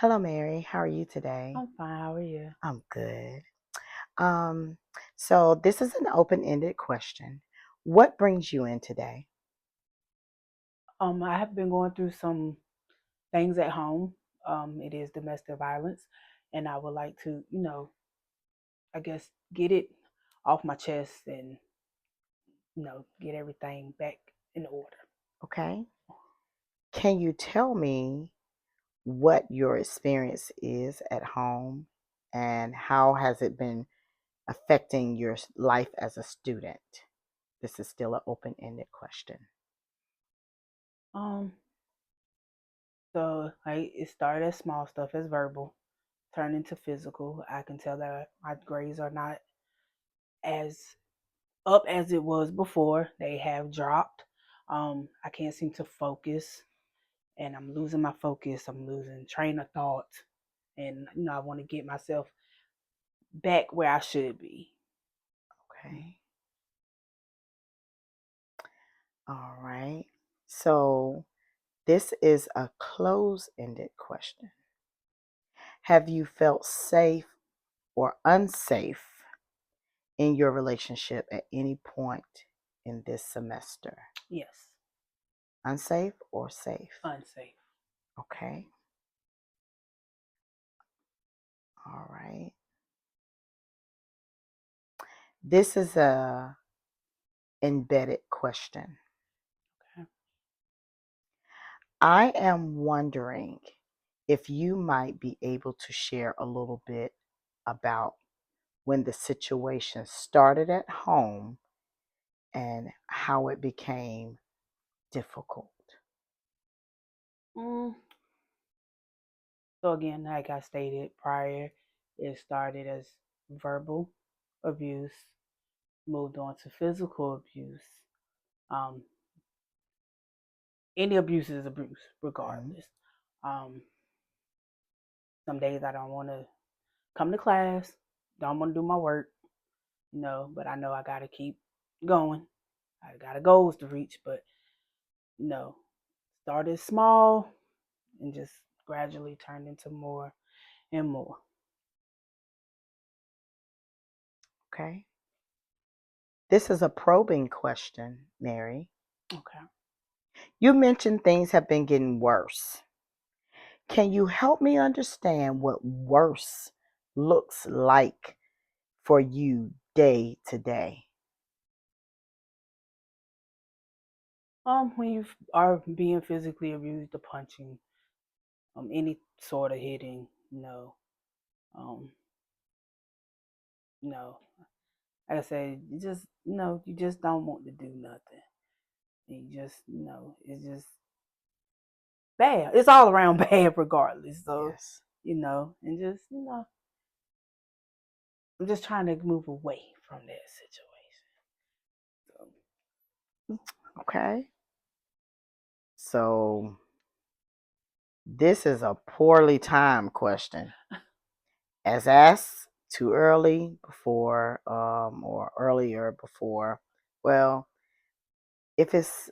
Hello, Mary. How are you today? I'm fine. How are you? I'm good. Um, so this is an open-ended question. What brings you in today? I have been going through some things at home. It is domestic violence, and I would like to, I guess, get it off my chest and get everything back in order. Okay. Can you tell me what your experience is at home and how has it been affecting your life as a student? This is still an open-ended question. Um, it started as small stuff, as verbal, turned into physical. I can tell that my grades are not as up as it was before. They have dropped. I can't seem to focus, and I'm losing my focus. I'm losing train of thought, and I want to get myself back where I should be. Okay. All right. So this is a close-ended question. Have you felt safe or unsafe in your relationship at any point in this semester? Yes, Unsafe or safe? unsafe. Okay. All right. This is a embedded question. Okay. I am wondering if you might be able to share a little bit about when the situation started at home and how it became difficult. Mm, so again, like I stated prior, it started as verbal abuse, moved on to physical abuse. Um, any abuse is abuse, Mhm. regardless. Um, some days I don't want to come to class, don't want to do my work, but I know I got to keep going. I got goals to reach, but you know, started small and just gradually turned into more and more. Okay. This is a probing question, Mary. Okay. You mentioned things have been getting worse. Can you help me understand what worse looks like for you day to day? When you are being physically abused, the punching, any sort of hitting, um, no. Like I said, you just don't want to do nothing. And you just, it's just bad. It's all around bad, regardless. So, Yes. and just, I'm just trying to move away from that situation. So, Okay. So this is a poorly timed question. As asked too early before, or earlier before. Well, if it's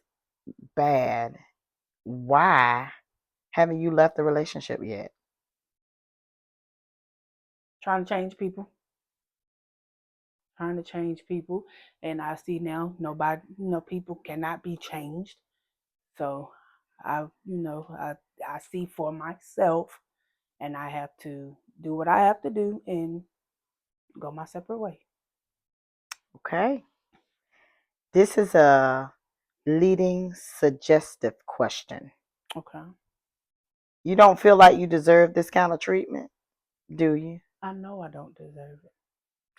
bad, why haven't you left the relationship yet? trying to change people, trying to change people, and I see now nobody, people cannot be changed. So I, I see for myself, and I have to do what I have to do and go my separate way. Okay. This is a leading suggestive question. Okay. You don't feel like you deserve this kind of treatment, do you? I know I don't deserve it.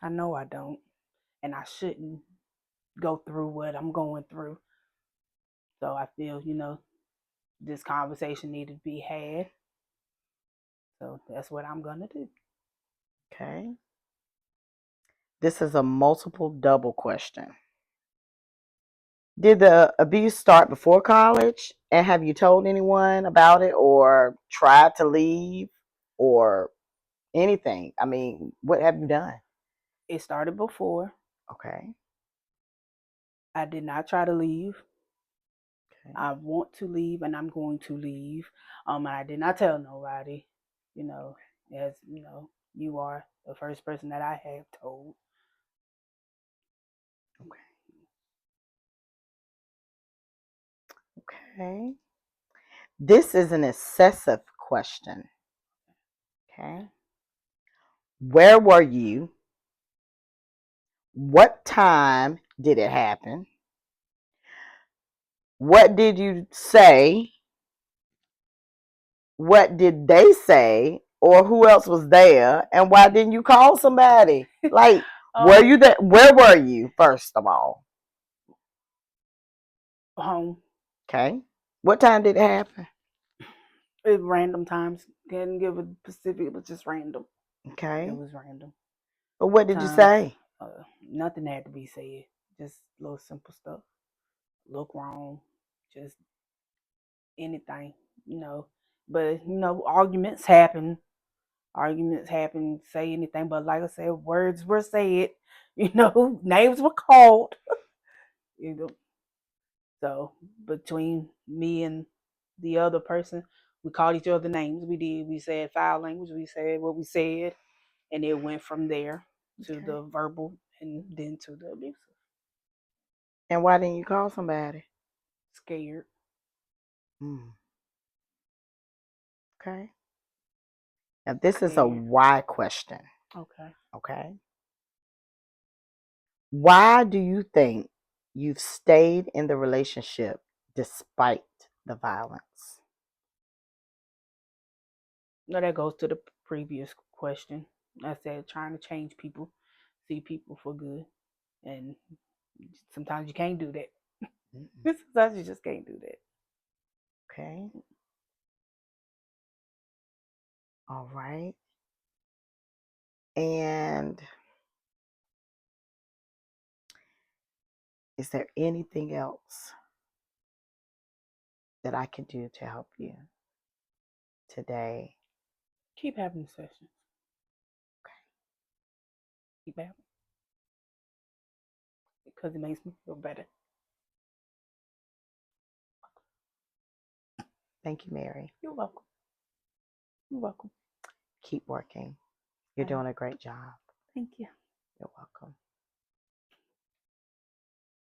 I know I don't, and I shouldn't go through what I'm going through. So I feel, this conversation needed to be had. So that's what I'm gonna do. Okay. This is a multiple double question. Did the abuse start before college? And have you told anyone about it or tried to leave or anything? I mean, what have you done? It started before. Okay. I did not try to leave. Okay. I want to leave, and I'm going to leave. And I did not tell nobody. as you are the first person that I have told. Okay. This is an excessive question. Okay. Where were you? What time did it happen? What did you say? What did they say? Or who else was there? And why didn't you call somebody? Like, were you there? Where were you, first of all? Home. Okay. What time did it happen? At random times. Couldn't give a specific, but just random. Okay. It was random. But what did you say? Nothing had to be said. Just little simple stuff. Look wrong. Just anything, But arguments happen. Say anything, but like I said, words were said. Names were called. So between me and the other person, we called each other names. We said foul language. We said what we said, and it went from there to the verbal and then to the abusive. And why didn't you call somebody? Scared. Okay. Now this is a why question. Okay. Why do you think you've stayed in the relationship despite the violence? No, that goes to the previous question. I said trying to change people, see people for good, and sometimes you can't do that. Sometimes you just can't do that. Okay. All right. And is there anything else that I can do to help you today? Keep having sessions. Okay. Keep having. Because it makes me feel better. Thank you, Mary. You're welcome. You're welcome. Keep working. You're doing a great job. Thank you. You're welcome.